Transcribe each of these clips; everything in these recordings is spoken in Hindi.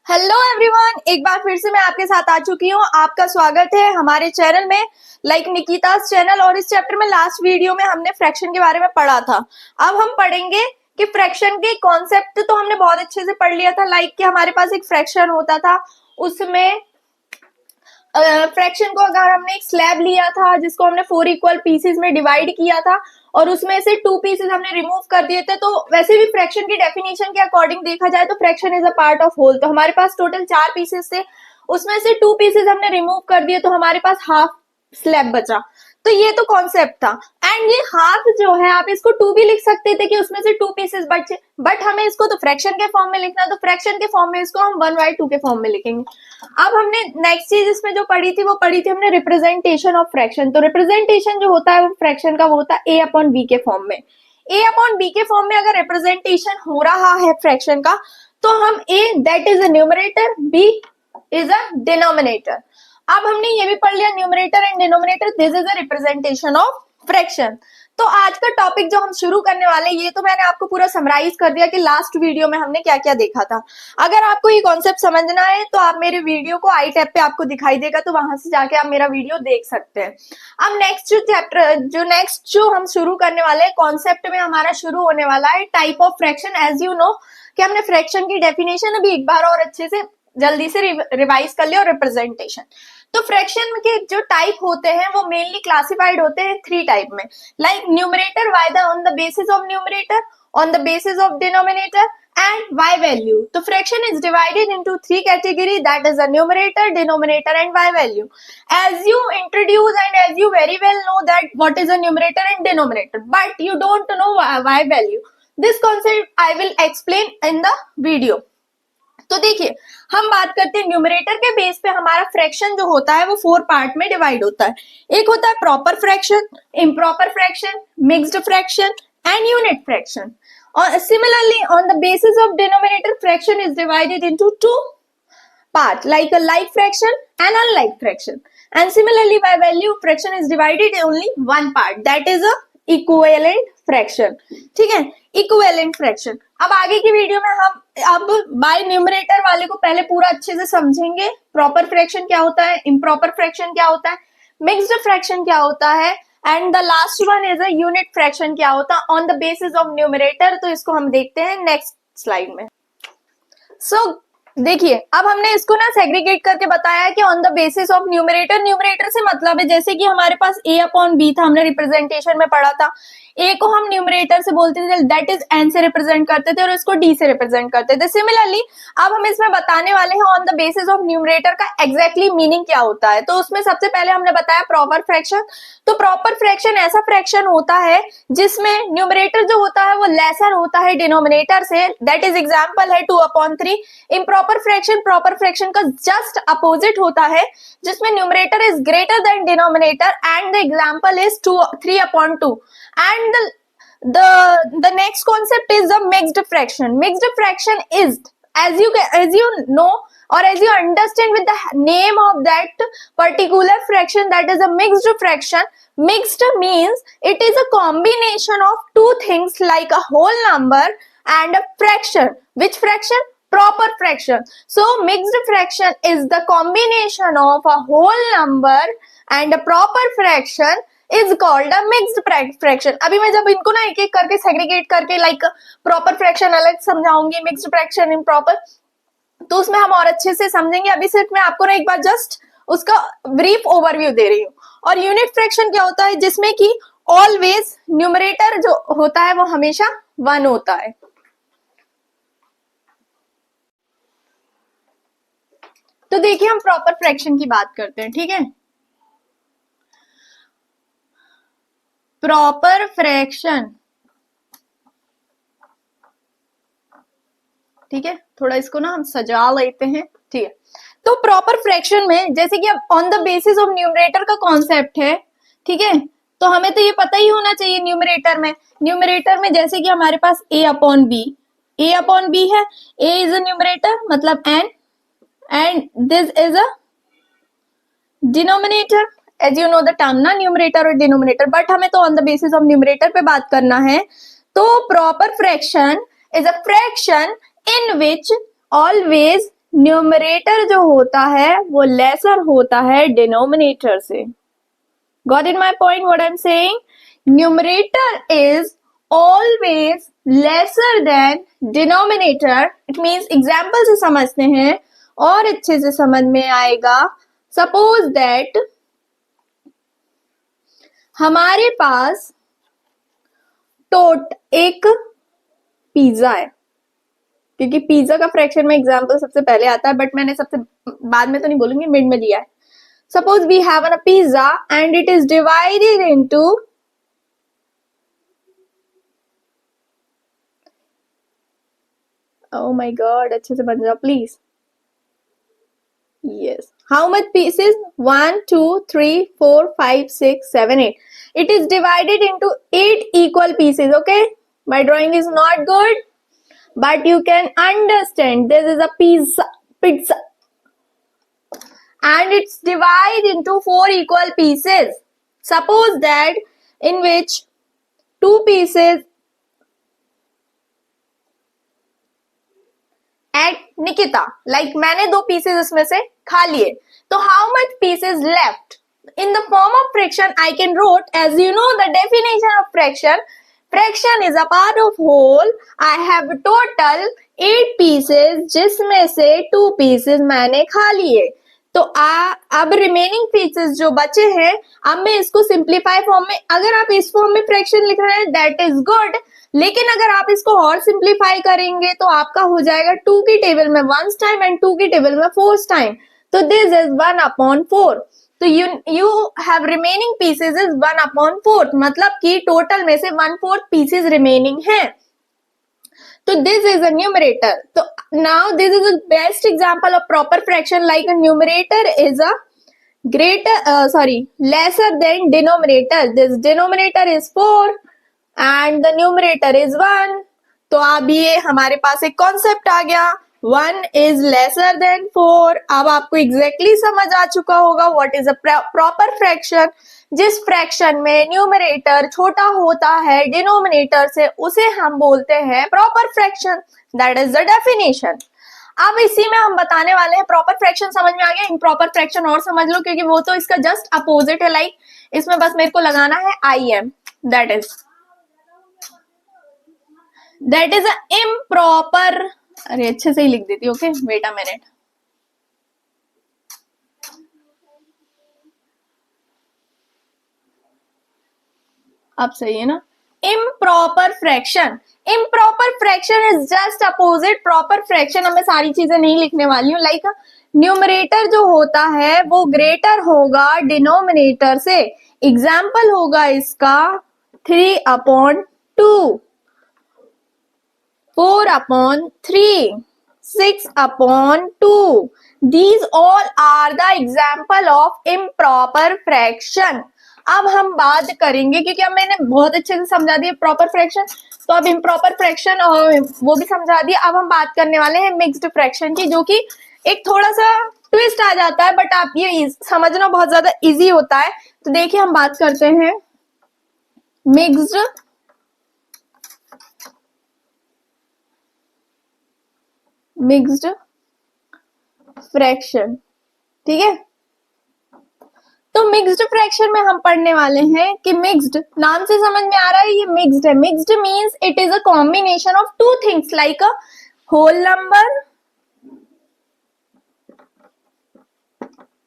हेलो एवरीवन, एक बार फिर से मैं आपके साथ आ चुकी हूँ। आपका स्वागत है हमारे चैनल में, लाइक निकिता's चैनल। और इस चैप्टर में लास्ट वीडियो में हमने फ्रैक्शन के बारे में पढ़ा था। अब हम पढ़ेंगे कि फ्रैक्शन के कॉन्सेप्ट तो हमने बहुत अच्छे से पढ़ लिया था। लाइक कि हमारे पास एक फ्रैक्शन होता था, उसमें फ्रैक्शन को अगर हमने एक स्लैब लिया था जिसको हमने 4 इक्वल पीसेस में डिवाइड किया था और उसमें से 2 पीसेस हमने रिमूव कर दिए थे, तो वैसे भी फ्रैक्शन की डेफिनेशन के अकॉर्डिंग देखा जाए तो fraction is a part of whole. तो हमारे पास टोटल 4 पीसेस थे, उसमें से 2 पीसेस हमने रिमूव कर दिए तो हमारे पास हाफ स्लैब बचा। तो ये तो कॉन्सेप्ट था। एंड ये हाफ जो है आप इसको 2 भी लिख सकते थे कि उसमें से 2 पीसेस बचे, बट हमें इसको तो फ्रैक्शन के फॉर्म में लिखना, तो फ्रैक्शन के फॉर्म में इसको हम 1/2 के फॉर्म में लिखेंगे। अब हमने नेक्स्ट चीज इसमें जो पढ़ी थी वो पढ़ी थी हमने रिप्रेजेंटेशन ऑफ फ्रैक्शन। तो रिप्रेजेंटेशन जो होता है वो फ्रैक्शन का वो होता है a अपॉन b के फॉर्म में। a अपॉन b के फॉर्म में अगर रिप्रेजेंटेशन हो रहा है फ्रैक्शन का तो हम a that is a numerator, b is a denominator. अब हमने ये भी पढ़ लिया numerator and denominator, this is a representation of fraction. तो आज का टॉपिक जो हम शुरू करने वाले, ये तो मैंने आपको पूरा समराइज कर दिया कि लास्ट वीडियो में हमने क्या क्या देखा था। अगर आपको ये कॉन्सेप्ट समझना है तो आप मेरे वीडियो को आई टैब पे आपको दिखाई देगा, तो वहां से जाके आप मेरा वीडियो देख सकते हैं। अब नेक्स्ट जो हम शुरू करने वाले हैं कॉन्सेप्ट में हमारा शुरू होने वाला है type of fraction. As you know कि हमने फ्रैक्शन की डेफिनेशन अभी एक बार और अच्छे से जल्दी से रिवाइज कर लिया। और रिप्रेजेंटेशन, तो फ्रैक्शन के जो टाइप होते हैं वो मेनली क्लासिफाइड होते हैं 3 टाइप में। Like numerator y on the basis of numerator, on the basis of denominator and y value. तो fraction is divided into 3 category, that is the numerator, denominator and y value. As you introduce and as you very well know that what is a numerator and denominator, but you don't know y value. This concept I will explain in the video. तो देखिए, हम बात करते हैं न्यूमरेटर के बेस पे हमारा फ्रैक्शन जो होता है वो 4 पार्ट में डिवाइड होता है। एक होता है proper fraction, improper fraction, mixed fraction and unit fraction. और similarly on the basis of denominator fraction is divided into 2 part, like a like fraction and unlike fraction. And similarly by value fraction is divided in only one part, that is a equivalent fraction. ठीक है, इक्विवेलेंट फ्रैक्शन। अब आगे की वीडियो में हम अब बाय न्यूमरेटर वाले को पहले पूरा अच्छे से समझेंगे। प्रॉपर फ्रैक्शन क्या होता है, इम्प्रॉपर फ्रैक्शन क्या होता है, मिक्स्ड फ्रैक्शन क्या होता है, and the last one is a unit fraction क्या होता है on the basis of numerator. तो इसको हम देखते हैं नेक्स्ट स्लाइड में। देखिए, अब हमने इसको ना सेग्रीगेट करके बताया है कि on the basis of numerator, numerator से मतलब है जैसे कि हमारे पास a अपॉन b था, हमने रिप्रेजेंटेशन में पढ़ा था। a को हम न्यूमरेटर से बोलते थे, दैट इज n से रिप्रेजेंट करते थे, और इसको d से रिप्रेजेंट करते थे। सिमिलरली अब हम इसमें बताने वाले हैं on the basis of numerator का एग्जैक्टली मीनिंग क्या होता है। तो उसमें सबसे पहले हमने बताया प्रॉपर फ्रैक्शन। तो प्रॉपर फ्रैक्शन ऐसा फ्रैक्शन होता है जिसमें न्यूमरेटर जो होता है वो लेसर होता है डिनोमिनेटर से, दैट इज एग्जाम्पल है 2/3। इम्प्रॉपर फ्रैक्शन प्रॉपर फ्रैक्शन का जस्ट अपोजिट होता है जिसमें numerator is greater than denominator and the example is 3/2। And the next concept is the mixed fraction. Mixed fraction is, as you know or as you understand with the name of that particular fraction, that is a mixed fraction. Mixed means it is a combination of 2 things like a whole number and a fraction. Which fraction? Proper fraction. So mixed fraction is the combination of a whole number and a proper fraction is called a mixed fraction. अभी मैं जब इनको ना एक एक करके सेग्रीगेट करके लाइक प्रॉपर फ्रैक्शन अलग समझाऊंगी, मिक्स्ड फ्रैक्शन, इम्प्रॉपर, तो उसमें हम और अच्छे से समझेंगे। अभी सिर्फ मैं आपको ना एक बार जस्ट उसका ब्रीफ ओवरव्यू दे रही हूँ। और यूनिट फ्रैक्शन क्या होता है, जिसमें कि ऑलवेज न्यूमरेटर जो होता है वो हमेशा 1 होता है। तो देखिए, हम प्रॉपर फ्रैक्शन की बात करते हैं, ठीक है। प्रॉपर फ्रैक्शन, ठीक है, थोड़ा इसको ना हम सजा लेते हैं, ठीक है। तो प्रॉपर फ्रैक्शन में जैसे कि अब on the basis of numerator का कॉन्सेप्ट है, ठीक है, तो हमें तो ये पता ही होना चाहिए न्यूमरेटर में जैसे कि हमारे पास a अपॉन b है। a इज अ न्यूमरेटर मतलब n, and this is a denominator. As you know the term ना, न्यूमरेटर और डिनोमिनेटर, बट हमें तो on the basis of numerator पे बात करना है। तो proper fraction is a fraction in which always numerator जो होता है वो लेसर होता है डिनोमिनेटर से. Got in my point what I'm saying? Numerator is always lesser than denominator. It means example से समझते हैं और अच्छे से समझ में आएगा. Suppose that हमारे पास एक पिज्जा है, क्योंकि पिज्जा का फ्रैक्शन में एग्जाम्पल सबसे पहले आता है, बट मैंने सबसे बाद में तो नहीं बोलूंगी, मिड में दिया है. Suppose we have a pizza and it is divided into oh my god, अच्छे से बन जाओ please. Yes. How much pieces? 1, 2, 3, 4, 5, 6, 7, 8. It is divided into 8 equal pieces. Okay? My drawing is not good, but you can understand. This is a pizza. And it's divided into 4 equal pieces. Suppose that in which 2 pieces at Nikita, like मैंने 2 pieces इसमें से खा लिए, तो how much pieces left? In the form of fraction, I can wrote, as you know the definition of fraction. Fraction is a part of whole. I have total 8 pieces, जिसमें से 2 pieces मैंने खा लिए. तो अब रिमेनिंग पीसेस जो बचे हैं, अब मैं इसको सिंप्लीफाई फॉर्म में, अगर आप इस फॉर्म में फ्रैक्शन लिख रहे हैं दैट इज गुड, लेकिन अगर आप इसको और सिंप्लीफाई करेंगे तो आपका हो जाएगा 2 की टेबल में 1 टाइम एंड 2 की टेबल में 4 टाइम. तो दिस इज 1/4. तो you have remaining pieces is 1/4, मतलब कि टोटल में से 1/4 पीसेस रिमेनिंग है. So this is a numerator. So now this is the best example of proper fraction. Like a numerator is a lesser than denominator. This denominator is 4 and the numerator is 1. तो अब ये हमारे पास एक कॉन्सेप्ट आ गया, 1 is lesser than 4. अब आपको एग्जैक्टली समझ आ चुका होगा what is a proper fraction. जिस फ्रैक्शन में न्यूमरेटर छोटा होता है डिनोमिनेटर से, उसे हम बोलते हैं proper fraction. That is the definition. अब इसी में हम बताने वाले हैं प्रॉपर फ्रैक्शन. समझ में आ गया? इम्प्रॉपर फ्रैक्शन और समझ लो, क्योंकि वो तो इसका जस्ट अपोजिट है. लाइक इसमें बस मेरे को लगाना है IM. That is a improper. अरे अच्छे से ही लिख देती. Okay, wait a minute. अब सही है ना? Improper fraction. Improper fraction is just opposite proper fraction. अब मैं सारी चीजें नहीं लिखने वाली हूँ. लाइक न्यूमरेटर जो होता है वो ग्रेटर होगा डिनोमिनेटर से. एग्जाम्पल होगा इसका 3/2, 4/3, 6/2. These all are the example of improper fraction. अब हम बात करेंगे, क्योंकि अब मैंने बहुत अच्छे से समझा दिया प्रॉपर फ्रैक्शन, तो अब इम्प्रॉपर फ्रैक्शन और वो भी समझा दिया. अब हम बात करने वाले हैं मिक्स्ड फ्रैक्शन की, जो कि एक थोड़ा सा ट्विस्ट आ जाता है, बट आप ये समझना बहुत ज्यादा इजी होता है. तो देखिए हम बात करते हैं मिक्स्ड फ्रैक्शन. ठीक है, तो मिक्स्ड फ्रैक्शन में हम पढ़ने वाले हैं कि मिक्स्ड, नाम से समझ में आ रहा है ये मिक्स्ड है. Mixed means it is a combination of 2 things, like a whole number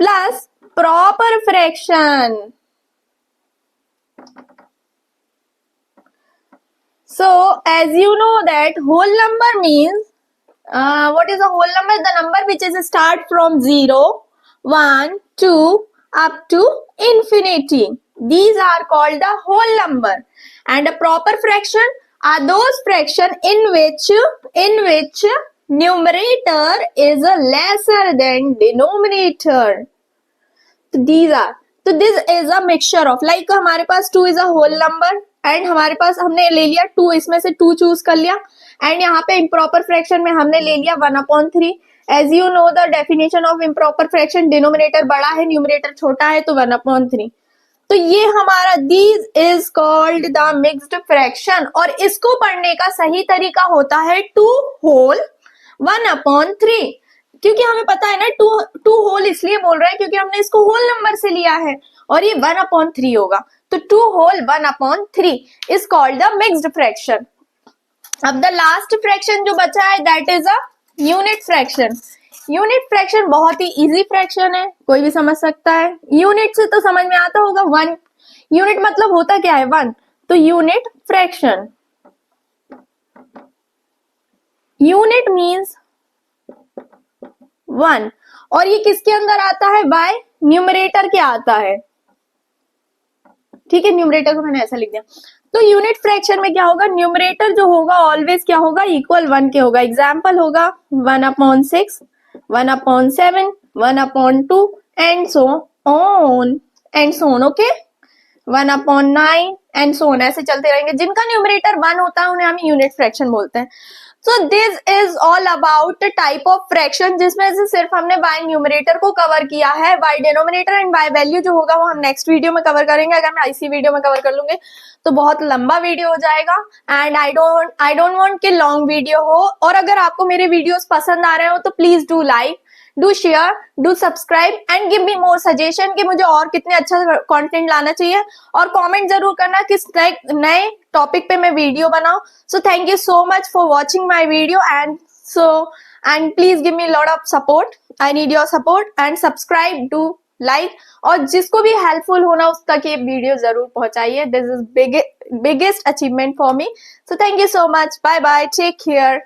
plus proper fraction. So as you know that whole number means what is a whole number? The number which is start from 0, 1, 2 up to infinity. These are called the whole number. And a proper fraction are those fraction in which numerator is a lesser than denominator. So these are, so this is a mixture of, like हमारे पास 2 is a whole number and हमारे पास हमने ले लिया 2, इसमें से 2 चूज कर लिया. एंड यहाँ पे इम्प्रॉपर फ्रैक्शन में हमने ले लिया 1/3. As you know the definition of improper fraction, denominator बड़ा है न्यूमरेटर छोटा है, तो 1/3. तो ये हमारा this is called the mixed fraction. और इसको पढ़ने का सही तरीका होता है 2 होल 1/3. क्योंकि हमें पता है ना टू होल इसलिए बोल रहे हैं क्योंकि हमने इसको होल नंबर से लिया है और ये 1/3 होगा, तो 2 whole 1/3 is called the mixed fraction. अब द लास्ट फ्रैक्शन जो बचा है that is a unit fraction. Unit fraction बहुत ही इजी फ्रैक्शन है, कोई भी समझ सकता है। यूनिट से तो समझ में आता होगा, 1 यूनिट मतलब होता क्या है 1, तो यूनिट फ्रैक्शन, यूनिट मीन्स 1, और ये किसके अंदर आता है, बाय न्यूमरेटर के आता है, ठीक है। न्यूमरेटर को मैंने ऐसा लिख दिया। तो यूनिट फ्रैक्शन में क्या होगा, न्यूमरेटर जो होगा ऑलवेज क्या होगा, इक्वल 1 के होगा। एग्जाम्पल होगा 1/6, 1/7, 1/2 and so on, okay, 1/9 and so on, ऐसे चलते रहेंगे। जिनका न्यूमरेटर 1 होता है उन्हें हम यूनिट फ्रैक्शन बोलते हैं। So this is all about type of fraction, जिसमें से सिर्फ हमने बाय न्यूमरेटर को कवर किया है। By denominator and by value जो होगा वो हम नेक्स्ट वीडियो में कवर करेंगे। अगर मैं इसी वीडियो में कवर कर लूंगी तो बहुत लंबा वीडियो हो जाएगा, एंड आई डोंट वांट कि लॉन्ग वीडियो हो। और अगर आपको मेरे वीडियोस पसंद आ रहे हो तो please do like, do share, do subscribe and give me more suggestion कि मुझे और कितने अच्छा कंटेंट लाना चाहिए, और कमेंट जरूर करना किस नए टॉपिक पे मैं वीडियो बनाऊं। सो thank you so much for watching my video, and please give me lot of support, I need your support and subscribe, do like, और जिसको भी हेल्पफुल होना उस तक ये वीडियो जरूर पहुंचाइए। This is biggest achievement for me. So thank you so much, bye bye, take care.